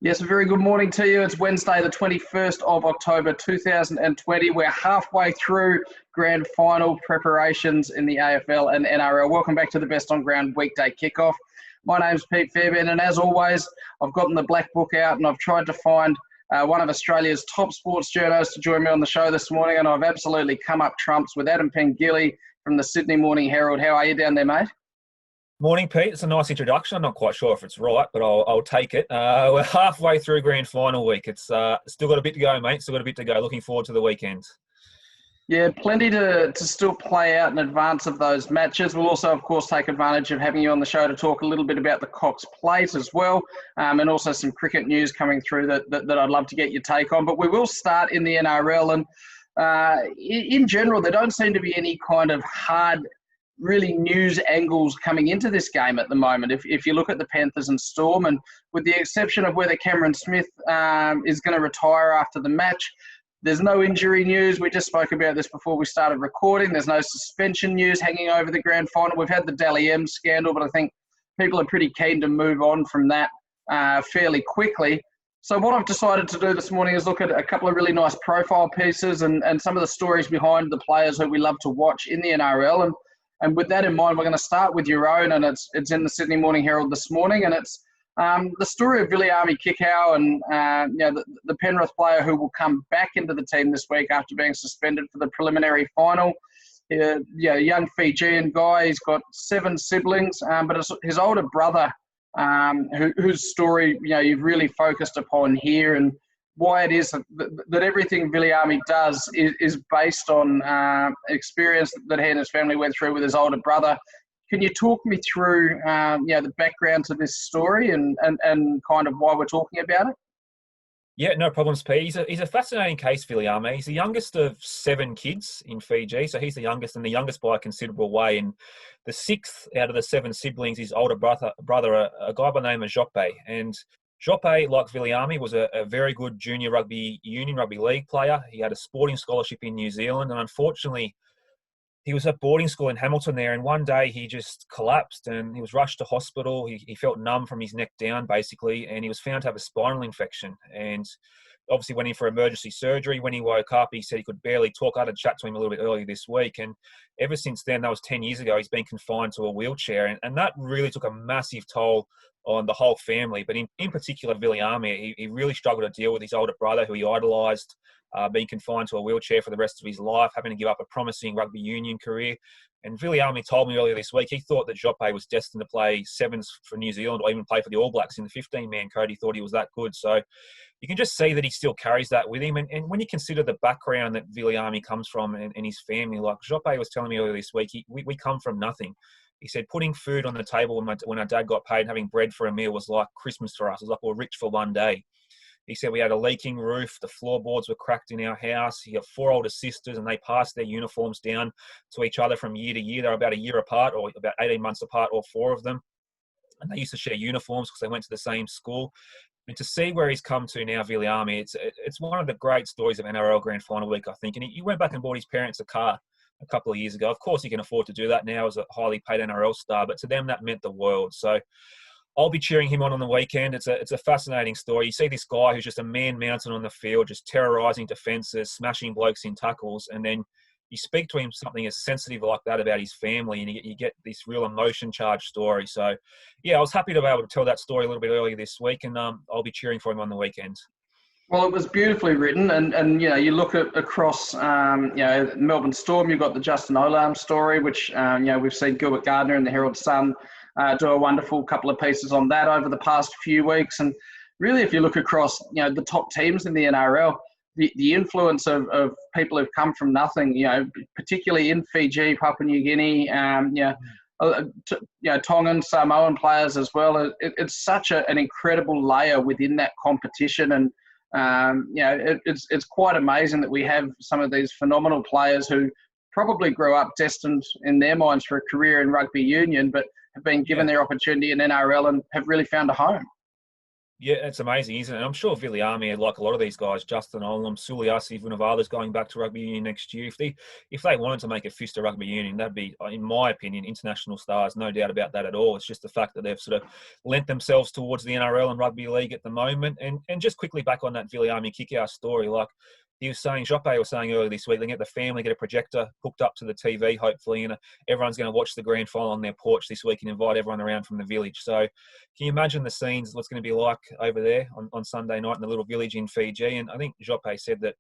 Yes, a very good morning to you. It's Wednesday, the 21st of October, 2020. We're halfway through grand final preparations in the AFL and NRL. Welcome back to the Best On Ground Weekday Kickoff. My name's Pete Fairbairn, and as always, I've gotten the black book out and I've tried to find one of Australia's top sports journalists to join me on the show this morning, and I've absolutely come up trumps with Adam Pengilly from the Sydney Morning Herald. How are you down there, mate? Morning, Pete. It's a nice introduction. I'm not quite sure if it's right, but I'll take it. We're halfway through grand final week. It's still got a bit to go, mate. Still got a bit to go. Looking forward to the weekend. Yeah, plenty to still play out in advance of those matches. We'll also, of course, take advantage of having you on the show to talk a little bit about the Cox Plate as well, and also some cricket news coming through that I'd love to get your take on. But we will start in the NRL, and in general, there don't seem to be any kind of hard really news angles coming into this game at the moment. If you look at the Panthers and Storm, and with the exception of whether Cameron Smith is going to retire after the match, there's no injury news. We just spoke about this before we started recording. There's no suspension news hanging over the grand final. We've had the Dally M scandal, but I think people are pretty keen to move on from that fairly quickly. So what I've decided to do this morning is look at a couple of really nice profile pieces and some of the stories behind the players who we love to watch in the NRL. And with that in mind, we're going to start with your own, and it's in the Sydney Morning Herald this morning, and it's the story of Viliame Kikau and the Penrith player who will come back into the team this week after being suspended for the preliminary final. Young Fijian guy. He's got 7 siblings, but it's his older brother whose story you've really focused upon here, and why it is that everything Viliame does is based on experience that he and his family went through with his older brother. Can you talk me through the background to this story and kind of why we're talking about it? Yeah, no problems, Pete. He's a fascinating case, Viliame. He's the youngest of 7 kids in Fiji, so he's the youngest, and the youngest by a considerable way. And the 6th out of the 7 siblings, his older brother, a guy by the name of Joppe. And Joppe, like Viliame, was a very good junior rugby league player. He had a sporting scholarship in New Zealand, and unfortunately, he was at boarding school in Hamilton there, and one day he just collapsed and he was rushed to hospital. He felt numb from his neck down, basically, and he was found to have a spinal infection. And obviously went in for emergency surgery. When he woke up, he said he could barely talk. I had a chat to him a little bit earlier this week, and ever since then, that was 10 years ago, he's been confined to a wheelchair, and that really took a massive toll on the whole family. But in particular, Viliame, he really struggled to deal with his older brother, who he idolised, being confined to a wheelchair for the rest of his life, having to give up a promising rugby union career. And Viliame told me earlier this week he thought that Joppe was destined to play sevens for New Zealand or even play for the All Blacks in the 15-man code. He thought he was that good. So you can just see that he still carries that with him. And when you consider the background that Viliame comes from and his family, like Joppe was telling me earlier this week, we come from nothing. He said putting food on the table when our dad got paid and having bread for a meal was like Christmas for us. It was like we were rich for one day. He said we had a leaking roof, the floorboards were cracked in our house. He got 4 older sisters, and they passed their uniforms down to each other from year to year. They were about a year apart, or about 18 months apart, all 4 of them. And they used to share uniforms because they went to the same school. And to see where he's come to now, Viliame, it's one of the great stories of NRL Grand Final week, I think. And he went back and bought his parents a car a couple of years ago. Of course, he can afford to do that now as a highly paid NRL star, but to them, that meant the world. So I'll be cheering him on the weekend. It's a fascinating story. You see this guy who's just a man mountain on the field, just terrorising defences, smashing blokes in tackles, and then you speak to him something as sensitive like that about his family, and you get this real emotion-charged story. So, yeah, I was happy to be able to tell that story a little bit earlier this week, and I'll be cheering for him on the weekend. Well, it was beautifully written, and you look at across Melbourne Storm. You've got the Justin Olam story, which we've seen Gilbert Gardner and the Herald Sun do a wonderful couple of pieces on that over the past few weeks. And really, if you look across the top teams in the NRL, the influence of people who've come from nothing, particularly in Fiji, Papua New Guinea, Tongan, Samoan players as well. It's such an incredible layer within that competition, and it's quite amazing that we have some of these phenomenal players who probably grew up destined in their minds for a career in rugby union, but have been given their opportunity in NRL and have really found a home. Yeah, it's amazing, isn't it? And I'm sure Viliame, like a lot of these guys, Justin Olam, Suliasi, Vunivalu's going back to rugby union next year. If they wanted to make a fist of rugby union, that'd be, in my opinion, international stars. No doubt about that at all. It's just the fact that they've sort of lent themselves towards the NRL and rugby league at the moment. And just quickly back on that Viliame Kikau story, like he was saying, Joppe was saying earlier this week, they get the family, get a projector hooked up to the TV, hopefully, and everyone's going to watch the grand final on their porch this week and invite everyone around from the village. So can you imagine the scenes, what's going to be like over there on Sunday night in the little village in Fiji? And I think Joppe said that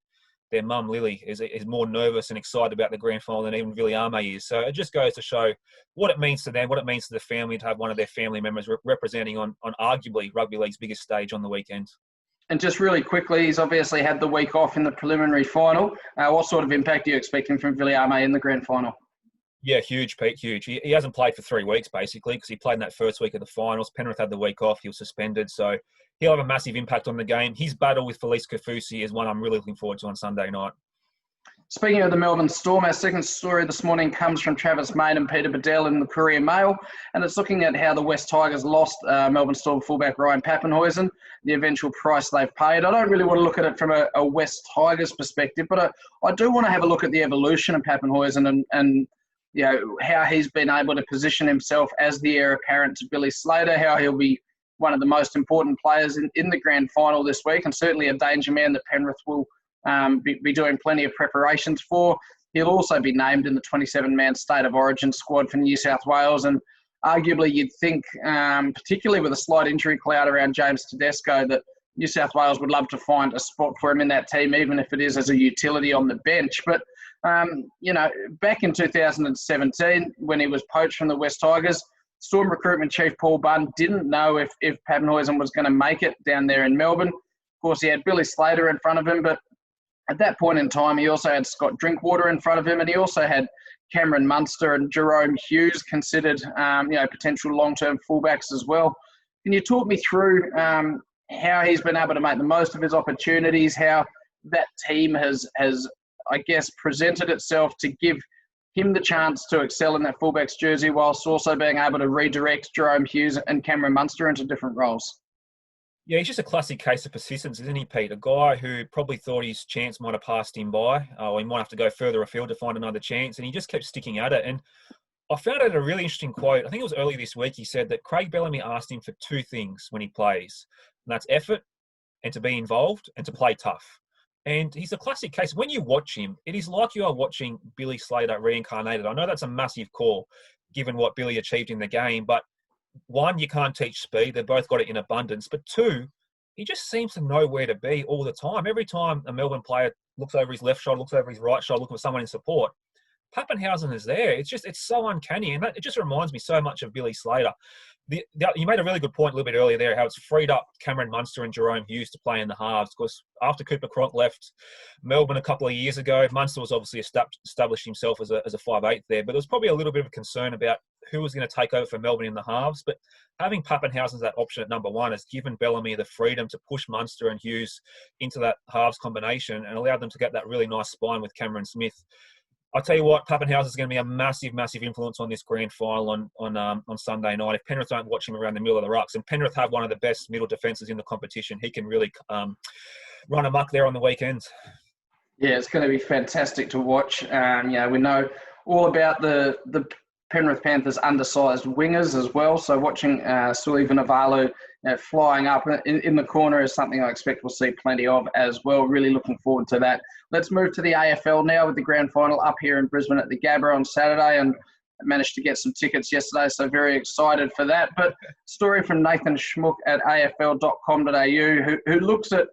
their mum, Lily, is more nervous and excited about the grand final than even Viliame is. So it just goes to show what it means to them, what it means to the family to have one of their family members representing on arguably rugby league's biggest stage on the weekend. And just really quickly, he's obviously had the week off in the preliminary final. What sort of impact are you expecting from Viliame in the grand final? Yeah, huge, Pete, huge. He hasn't played for 3 weeks, basically, because he played in that first week of the finals. Penrith had the week off. He was suspended. So he'll have a massive impact on the game. His battle with Felice Kaufusi is one I'm really looking forward to on Sunday night. Speaking of the Melbourne Storm, our second story this morning comes from Travis Main and Peter Bedell in the Courier Mail, and it's looking at how the West Tigers lost Melbourne Storm fullback Ryan Papenhuyzen, the eventual price they've paid. I don't really want to look at it from a West Tigers perspective, but I do want to have a look at the evolution of Papenhuyzen and you know, how he's been able to position himself as the heir apparent to Billy Slater, how he'll be one of the most important players in the grand final this week, and certainly a danger man that Penrith will be doing plenty of preparations for. He'll also be named in the 27-man State of Origin squad for New South Wales, and arguably you'd think, particularly with a slight injury cloud around James Tedesco, that New South Wales would love to find a spot for him in that team, even if it is as a utility on the bench. But, you know, back in 2017, when he was poached from the West Tigers, Storm recruitment chief Paul Bunn didn't know if Papenhuyzen was going to make it down there in Melbourne. Of course, he had Billy Slater in front of him, but at that point in time, he also had Scott Drinkwater in front of him, and he also had Cameron Munster and Jerome Hughes considered, potential long-term fullbacks as well. Can you talk me through how he's been able to make the most of his opportunities, how that team has I guess, presented itself to give him the chance to excel in that fullback's jersey, whilst also being able to redirect Jerome Hughes and Cameron Munster into different roles? Yeah, he's just a classic case of persistence, isn't he, Pete? A guy who probably thought his chance might have passed him by, or he might have to go further afield to find another chance, and he just kept sticking at it. And I found out a really interesting quote. I think it was earlier this week. He said that Craig Bellamy asked him for 2 things when he plays, and that's effort and to be involved and to play tough. And he's a classic case. When you watch him, it is like you are watching Billy Slater reincarnated. I know that's a massive call, given what Billy achieved in the game, but 1, you can't teach speed. They've both got it in abundance. But 2, he just seems to know where to be all the time. Every time a Melbourne player looks over his left shoulder, looks over his right shoulder, looking for someone in support, Papenhuyzen is there. It's so uncanny. And it just reminds me so much of Billy Slater. You made a really good point a little bit earlier there, how it's freed up Cameron Munster and Jerome Hughes to play in the halves. Because after Cooper Cronk left Melbourne a couple of years ago, Munster was obviously established himself as a 5'8" there. But there was probably a little bit of concern about who was going to take over for Melbourne in the halves. But having Papenhuyzen as that option at number 1 has given Bellamy the freedom to push Munster and Hughes into that halves combination and allowed them to get that really nice spine with Cameron Smith. I'll tell you what, Papenhuyzen is going to be a massive, massive influence on this grand final on Sunday night. If Penrith don't watch him around the middle of the rucks, and Penrith have one of the best middle defences in the competition, he can really run amok there on the weekends. Yeah, it's going to be fantastic to watch. We know all about the Penrith Panthers' undersized wingers as well. So watching Suli Vunivalu flying up in the corner is something I expect we'll see plenty of as well. Really looking forward to that. Let's move to the AFL now with the grand final up here in Brisbane at the Gabba on Saturday, and managed to get some tickets yesterday, so very excited for that. But story from Nathan Schmuck at afl.com.au who looks at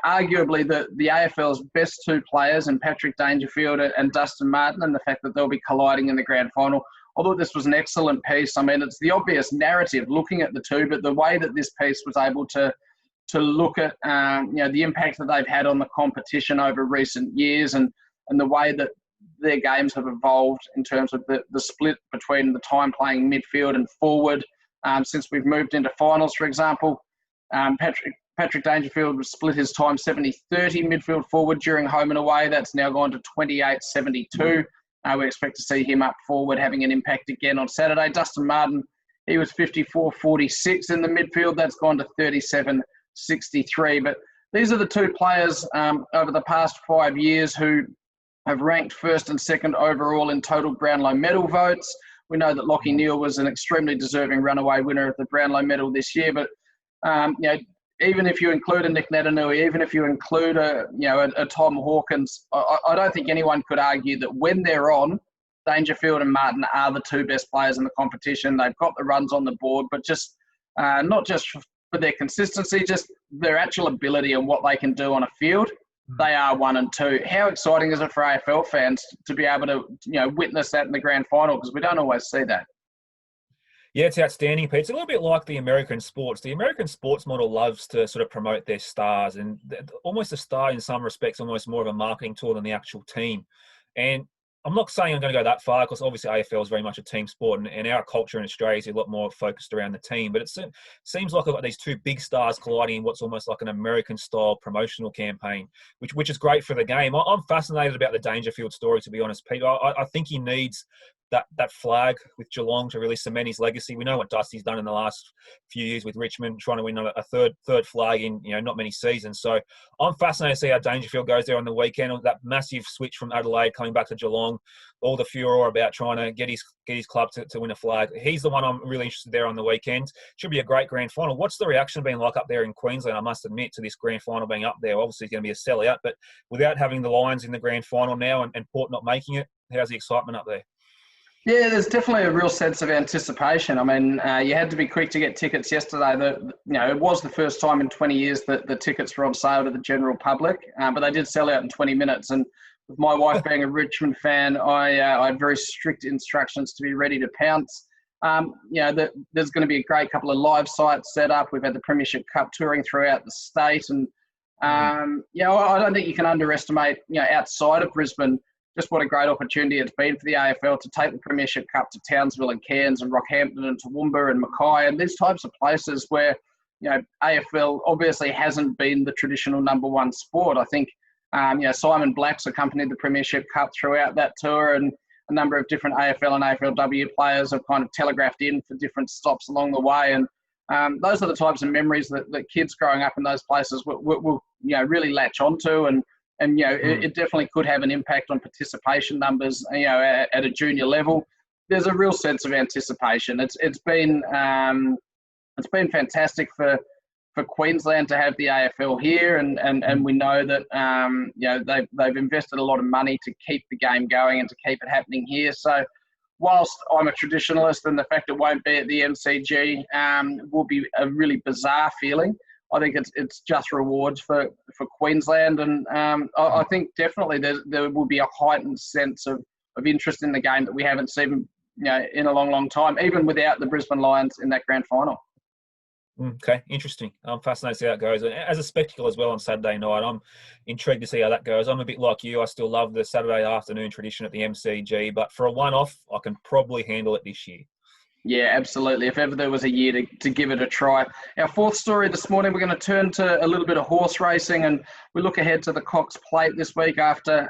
arguably the AFL's best 2 players in Patrick Dangerfield and Dustin Martin, and the fact that they'll be colliding in the grand final. I thought this was an excellent piece. I mean, it's the obvious narrative looking at the 2, but the way that this piece was able to look at the impact that they've had on the competition over recent years, and the way that their games have evolved in terms of the split between the time playing midfield and forward since we've moved into finals, for example. Patrick Dangerfield has split his time 70-30 midfield forward during home and away. That's now gone to 28-72. We expect to see him up forward having an impact again on Saturday. Dustin Martin, he was 54-46 in the midfield. That's gone to 37-31 63. But these are the two players over the past 5 years who have ranked first and second overall in total Brownlow medal votes. We know that Lachie Neale was an extremely deserving runaway winner of the Brownlow medal this year, but even if you include a Nick Natanui, even if you include a Tom Hawkins, I don't think anyone could argue that when they're on, Dangerfield and Martin are the two best players in the competition. They've got the runs on the board, but just not just for their consistency, just their actual ability and what they can do on a field. They are 1 and 2. How exciting is it for AFL fans to be able to witness that in the grand final? Because we don't always see that. Yeah, it's outstanding, Pete. It's a little bit like the American sports. The American sports model loves to sort of promote their stars, and almost a star in some respects, almost more of a marketing tool than the actual team. And I'm not saying I'm going to go that far, because obviously AFL is very much a team sport, and our culture in Australia is a lot more focused around the team. But it seems like I've got these two big stars colliding in what's almost like an American-style promotional campaign, which is great for the game. I'm fascinated about the Dangerfield story, to be honest, Pete. I think he needs that flag with Geelong to really cement his legacy. We know what Dusty's done in the last few years with Richmond, trying to win a third flag in not many seasons. So I'm fascinated to see how Dangerfield goes there on the weekend. That massive switch from Adelaide coming back to Geelong, all the furor about trying to get his club to win a flag. He's the one I'm really interested there on the weekend. Should be a great grand final. What's the reaction been like up there in Queensland, I must admit, to this grand final being up there? Obviously it's going to be a sellout, but without having the Lions in the grand final now and Port not making it, how's the excitement up there? Yeah, there's definitely a real sense of anticipation. I mean, you had to be quick to get tickets yesterday. It was the first time in 20 years that the tickets were on sale to the general public, but they did sell out in 20 minutes. And with my wife being a Richmond fan, I had very strict instructions to be ready to pounce. There's going to be a great couple of live sites set up. We've had the Premiership Cup touring throughout the state, and I don't think you can underestimate, outside of Brisbane, just what a great opportunity it's been for the AFL to take the Premiership Cup to Townsville and Cairns and Rockhampton and Toowoomba and Mackay and these types of places where, AFL obviously hasn't been the traditional number one sport. I think, Simon Black's accompanied the Premiership Cup throughout that tour, and a number of different AFL and AFLW players have kind of telegraphed in for different stops along the way. And those are the types of memories that kids growing up in those places will really latch onto. And it definitely could have an impact on participation numbers, at a junior level. There's a real sense of anticipation. It's been fantastic for Queensland to have the AFL here, and we know that they've invested a lot of money to keep the game going and to keep it happening here. So whilst I'm a traditionalist and the fact it won't be at the MCG will be a really bizarre feeling, I think it's just rewards for Queensland, and I think definitely there will be a heightened sense of interest in the game that we haven't seen in a long time, even without the Brisbane Lions in that grand final. Okay, interesting. I'm fascinated to see how it goes. And as a spectacle as well on Saturday night, I'm intrigued to see how that goes. I'm a bit like you. I still love the Saturday afternoon tradition at the MCG, but for a one-off, I can probably handle it this year. Yeah, absolutely. If ever there was a year to give it a try. Our fourth story this morning, we're going to turn to a little bit of horse racing, and we look ahead to the Cox Plate this week after,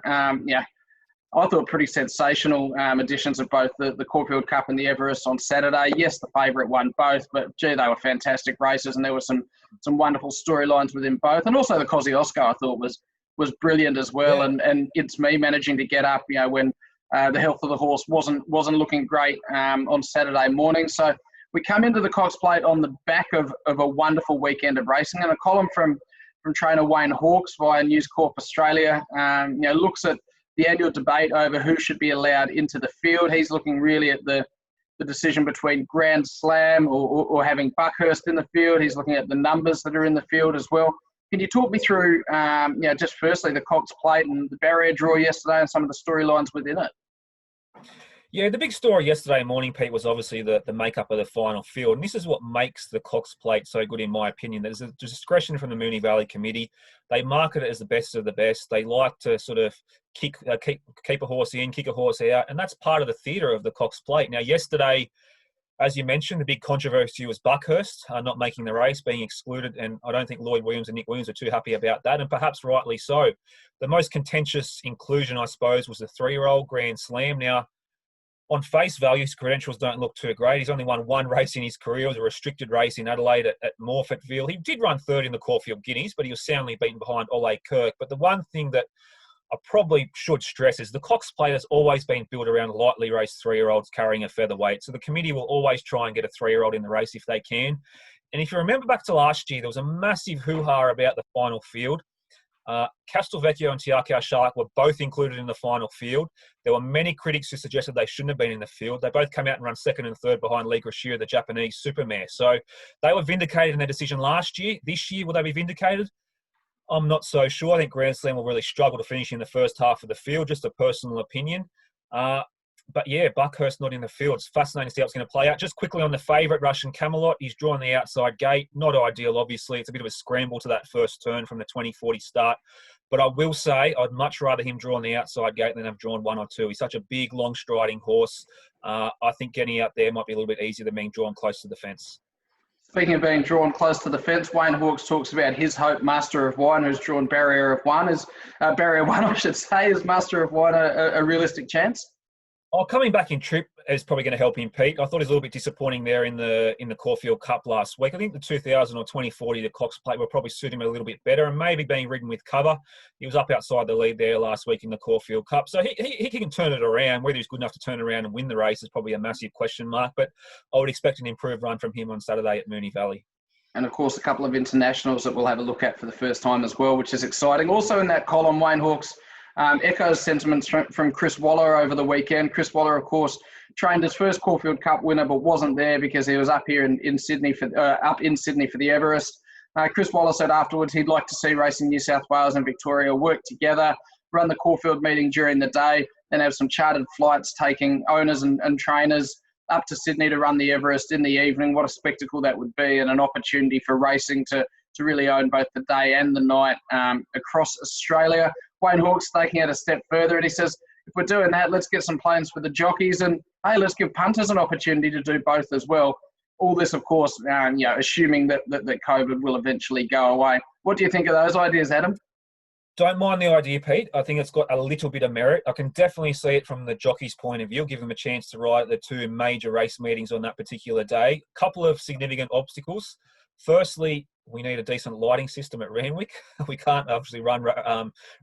I thought pretty sensational editions of both the Caulfield Cup and the Everest on Saturday. Yes, the favourite won both, but gee, they were fantastic races, and there were some wonderful storylines within both. And also the Kosciuszko, I thought was brilliant as well. Yeah. And it's me managing to get up, when the health of the horse wasn't looking great on Saturday morning. So we come into the Cox Plate on the back of a wonderful weekend of racing, and a column from trainer Wayne Hawkes via News Corp Australia looks at the annual debate over who should be allowed into the field. He's looking really at the decision between Grand Slam or having Buckhurst in the field. He's looking at the numbers that are in the field as well. Can you talk me through, just firstly, the Cox Plate and the barrier draw yesterday and some of the storylines within it? Yeah, the big story yesterday morning, Pete, was obviously the makeup of the final field. And this is what makes the Cox Plate so good, in my opinion. There's a discretion from the Moonee Valley Committee. They market it as the best of the best. They like to sort of keep a horse in, kick a horse out. And that's part of the theatre of the Cox Plate. Now, yesterday, as you mentioned, the big controversy was Buckhurst not making the race, being excluded, and I don't think Lloyd Williams and Nick Williams are too happy about that, and perhaps rightly so. The most contentious inclusion, I suppose, was the 3-year-old Grand Slam. Now, on face value, his credentials don't look too great. He's only won one race in his career. It was a restricted race in Adelaide at Morphettville. He did run third in the Caulfield Guineas, but he was soundly beaten behind Ole Kirk. But the one thing that I probably should stress is the Cox Plate has always been built around lightly raced 3-year-olds carrying a featherweight. So the committee will always try and get a 3-year-old in the race if they can. And if you remember back to last year, there was a massive hoo-ha about the final field. Castelvecchio and Tiakau Shark were both included in the final field. There were many critics who suggested they shouldn't have been in the field. They both came out and run second and third behind Lee Grashira, the Japanese supermare. So they were vindicated in their decision last year. This year, will they be vindicated? I'm not so sure. I think Grand Slam will really struggle to finish in the first half of the field, just a personal opinion. But yeah, Buckhurst not in the field. It's fascinating to see how it's going to play out. Just quickly on the favourite, Russian Camelot. He's drawn the outside gate. Not ideal, obviously. It's a bit of a scramble to that first turn from the 2040 start. But I will say I'd much rather him draw on the outside gate than have drawn 1 or 2. He's such a big, long striding horse. I think getting out there might be a little bit easier than being drawn close to the fence. Speaking of being drawn close to the fence, Wayne Hawkes talks about his hope, Master of Wine, who's drawn Barrier of One. Barrier 1, I should say. Is Master of Wine a realistic chance? Oh, coming back in trip is probably going to help him, Pete. I thought he was a little bit disappointing there in the Caulfield Cup last week. I think the 2000 or 2040, the Cox Plate, will probably suit him a little bit better, and maybe being ridden with cover. He was up outside the lead there last week in the Caulfield Cup, so he can turn it around. Whether he's good enough to turn around and win the race is probably a massive question mark, but I would expect an improved run from him on Saturday at Moonee Valley. And, of course, a couple of internationals that we'll have a look at for the first time as well, which is exciting. Also in that column, Wayne Hawkes echoes sentiments from Chris Waller over the weekend. Chris Waller, of course, trained his first Caulfield Cup winner, but wasn't there because he was up here in Sydney for the Everest. Chris Waller said afterwards he'd like to see Racing New South Wales and Victoria work together, run the Caulfield meeting during the day, then have some chartered flights taking owners and trainers up to Sydney to run the Everest in the evening. What a spectacle that would be, and an opportunity for racing to really own both the day and the night across Australia. Wayne Hawkes taking it a step further, and he says, if we're doing that, let's get some planes for the jockeys, and hey, let's give punters an opportunity to do both as well. All this, of course, assuming that COVID will eventually go away. What do you think of those ideas, Adam? Don't mind the idea, Pete. I think it's got a little bit of merit. I can definitely see it from the jockey's point of view, give them a chance to ride the 2 major race meetings on that particular day. A couple of significant obstacles. Firstly, we need a decent lighting system at Randwick. We can't obviously run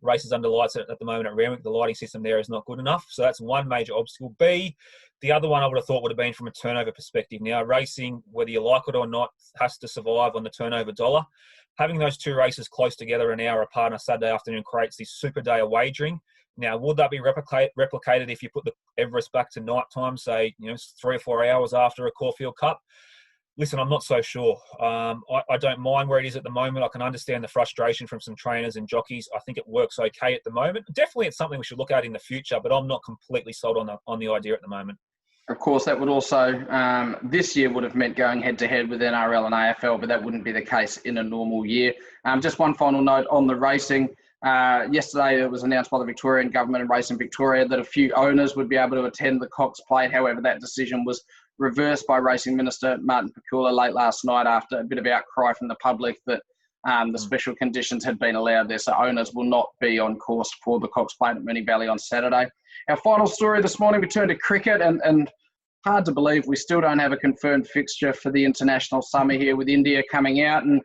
races under lights at the moment at Randwick. The lighting system there is not good enough. So that's one major obstacle. B, the other one I would have thought would have been from a turnover perspective. Now, racing, whether you like it or not, has to survive on the turnover dollar. Having those 2 races close together an hour apart on a Saturday afternoon creates this super day of wagering. Now, would that be replicated if you put the Everest back to night time, say, 3 or 4 hours after a Caulfield Cup? Listen, I'm not so sure. I don't mind where it is at the moment. I can understand the frustration from some trainers and jockeys. I think it works okay at the moment. Definitely it's something we should look at in the future, but I'm not completely sold on the idea at the moment. Of course, that would also, this year would have meant going head-to-head with NRL and AFL, but that wouldn't be the case in a normal year. Just one final note on the racing. Yesterday, it was announced by the Victorian Government and Racing Victoria that a few owners would be able to attend the Cox Plate. However, that decision was reversed by Racing Minister Martin Pakula late last night after a bit of outcry from the public that the special conditions had been allowed there. So owners will not be on course for the Cox Plate at Moonee Valley on Saturday. Our final story this morning, we turn to cricket, and hard to believe we still don't have a confirmed fixture for the international summer here, with India coming out, and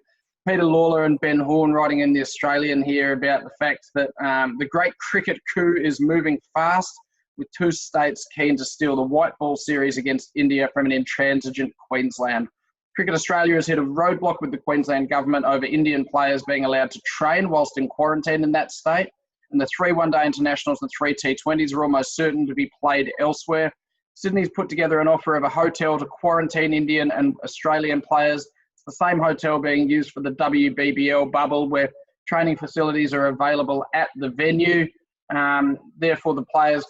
Peter Lawler and Ben Horn writing in The Australian here about the fact that the great cricket coup is moving fast, with 2 states keen to steal the white ball series against India from an intransigent Queensland. Cricket Australia has hit a roadblock with the Queensland government over Indian players being allowed to train whilst in quarantine in that state. And the 3 one-day internationals and 3 T20s are almost certain to be played elsewhere. Sydney's put together an offer of a hotel to quarantine Indian and Australian players. It's the same hotel being used for the WBBL bubble, where training facilities are available at the venue. Therefore, the players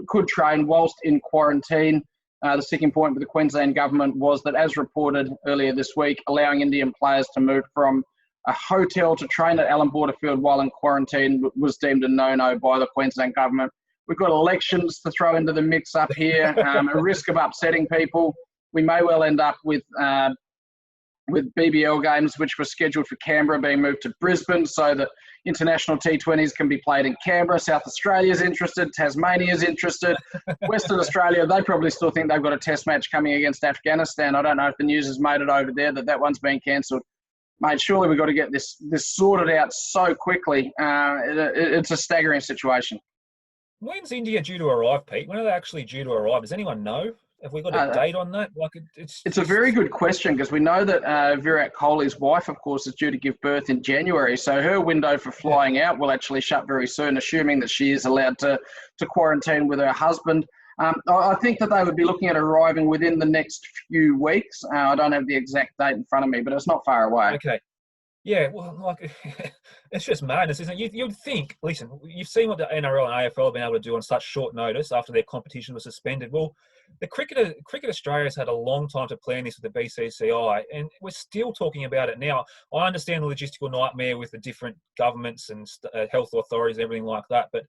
could train whilst in quarantine. The sticking point with the Queensland government was that, as reported earlier this week, allowing Indian players to move from a hotel to train at Allan Borderfield while in quarantine was deemed a no-no by the Queensland government. We've got elections to throw into the mix up here, a risk of upsetting people. We may well end up with with BBL games, which were scheduled for Canberra, being moved to Brisbane so that international T20s can be played in Canberra. South Australia's interested. Tasmania's interested. Western Australia, they probably still think they've got a test match coming against Afghanistan. I don't know if the news has made it over there that one's been cancelled. Mate, surely we've got to get this sorted out so quickly. It's a staggering situation. When's India due to arrive, Pete? When are they actually due to arrive? Does anyone know? Have we got a date on that? It's a very good question, because we know that Virat Kohli's wife, of course, is due to give birth in January. So her window for flying out will actually shut very soon, assuming that she is allowed to quarantine with her husband. I think that they would be looking at arriving within the next few weeks. I don't have the exact date in front of me, but it's not far away. Okay. Yeah, well, it's just madness, isn't it? You'd think, listen, you've seen what the NRL and AFL have been able to do on such short notice after their competition was suspended. Well, the Cricket Australia's had a long time to plan this with the BCCI, and we're still talking about it now. I understand the logistical nightmare with the different governments and health authorities and everything like that, but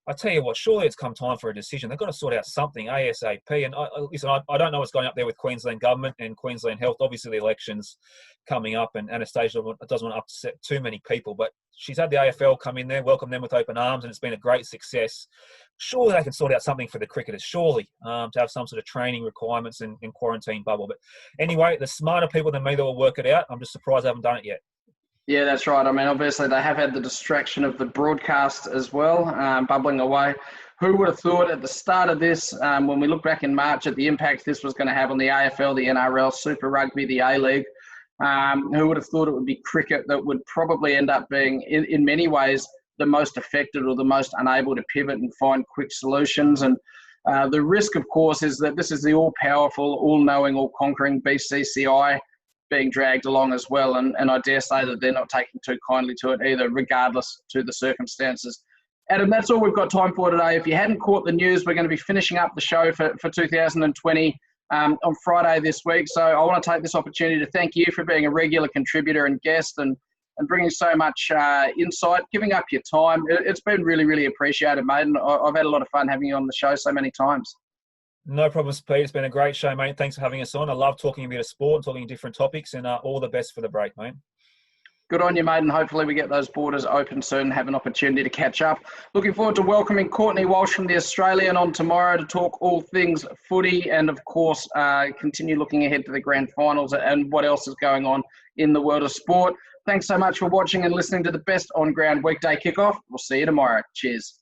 I tell you what, surely it's come time for a decision. They've got to sort out something ASAP. And I don't know what's going up there with Queensland government and Queensland Health. Obviously, the election's coming up, and Anastasia doesn't want to upset too many people. But she's had the AFL come in there, welcome them with open arms, and it's been a great success. Surely they can sort out something for the cricketers, surely, to have some sort of training requirements and quarantine bubble. But anyway, the smarter people than me that will work it out. I'm just surprised they haven't done it yet. Yeah, that's right. I mean, obviously they have had the distraction of the broadcast as well, bubbling away. Who would have thought at the start of this, when we look back in March at the impact this was going to have on the AFL, the NRL, Super Rugby, the A-League, who would have thought it would be cricket that would probably end up being, in many ways, the most affected or the most unable to pivot and find quick solutions. And the risk, of course, is that this is the all-powerful, all-knowing, all-conquering BCCI being dragged along as well, and I dare say that they're not taking too kindly to it either, regardless to the circumstances. Adam, that's all we've got time for today. If you hadn't caught the news, we're going to be finishing up the show for 2020 on Friday this week. So I want to take this opportunity to thank you for being a regular contributor and guest and bringing so much insight, giving up your time. It's been really, really appreciated, mate, and I've had a lot of fun having you on the show so many times. No problems, Pete. It's been a great show, mate. Thanks for having us on. I love talking a bit of sport and talking different topics, and all the best for the break, mate. Good on you, mate, and hopefully we get those borders open soon and have an opportunity to catch up. Looking forward to welcoming Courtney Walsh from The Australian on tomorrow to talk all things footy and, of course, continue looking ahead to the grand finals and what else is going on in the world of sport. Thanks so much for watching and listening to the best on-ground weekday kickoff. We'll see you tomorrow. Cheers.